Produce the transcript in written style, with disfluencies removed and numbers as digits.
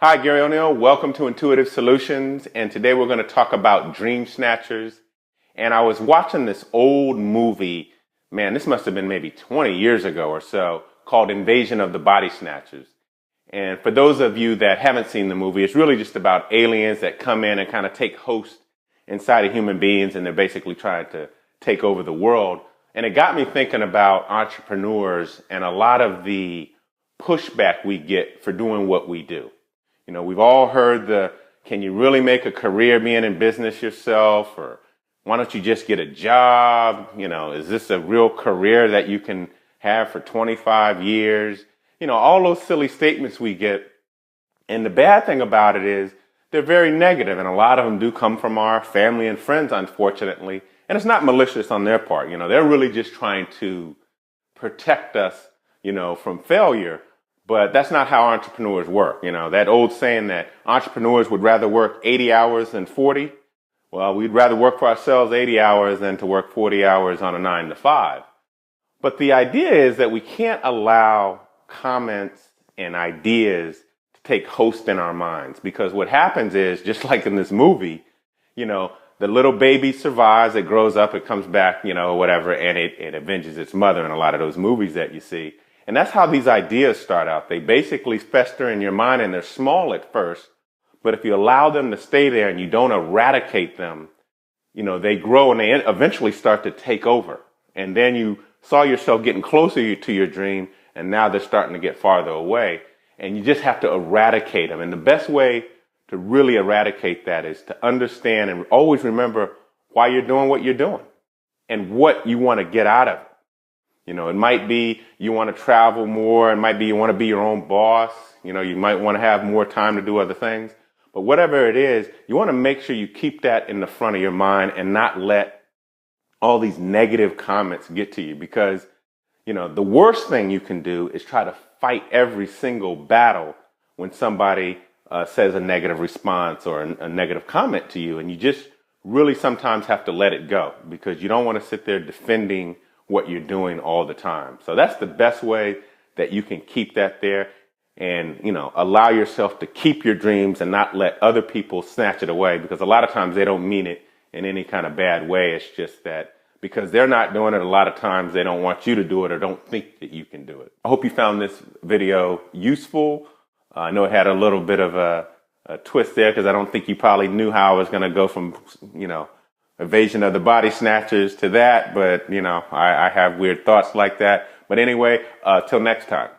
Hi, Gary O'Neil. Welcome to Intuitive Solutions. And today we're going to talk about dream snatchers. And I was watching this old movie, man, this must have been maybe 20 years ago or so, called Invasion of the Body Snatchers. And for those of you that haven't seen the movie, it's really just about aliens that come in and kind of take host inside of human beings, and they're basically trying to take over the world. And it got me thinking about entrepreneurs and a lot of the pushback we get for doing what we do. You know, we've all heard can you really make a career being in business yourself? Or why don't you just get a job? You know, is this a real career that you can have for 25 years? You know, all those silly statements we get. And the bad thing about it is they're very negative, and a lot of them do come from our family and friends, unfortunately. And it's not malicious on their part. You know, they're really just trying to protect us, you know, from failure. But that's not how entrepreneurs work. You know, that old saying that entrepreneurs would rather work 80 hours than 40. Well, we'd rather work for ourselves 80 hours than to work 40 hours on a 9 to 5. But the idea is that we can't allow comments and ideas to take host in our minds, because what happens is, just like in this movie, you know, the little baby survives, it grows up, it comes back, you know, whatever, and it avenges its mother in a lot of those movies that you see. And that's how these ideas start out. They basically fester in your mind, and they're small at first, but if you allow them to stay there and you don't eradicate them, you know, they grow and they eventually start to take over. And then you saw yourself getting closer to your dream, and now they're starting to get farther away, and you just have to eradicate them. And the best way to really eradicate that is to understand and always remember why you're doing what you're doing and what you want to get out of it. You know, it might be you want to travel more. It might be you want to be your own boss. You know, you might want to have more time to do other things. But whatever it is, you want to make sure you keep that in the front of your mind and not let all these negative comments get to you. Because, you know, the worst thing you can do is try to fight every single battle when somebody says a negative response or a negative comment to you. And you just really sometimes have to let it go, because you don't want to sit there defending what you're doing all the time. So that's the best way that you can keep that there and, you know, allow yourself to keep your dreams and not let other people snatch it away, because a lot of times they don't mean it in any kind of bad way. It's just that because they're not doing it, a lot of times they don't want you to do it or don't think that you can do it. I hope you found this video useful. I know it had a little bit of a twist there, because I don't think you probably knew how I was going to go from, you know, Invasion of the Body Snatchers to that, but, you know, I have weird thoughts like that. But anyway, till next time.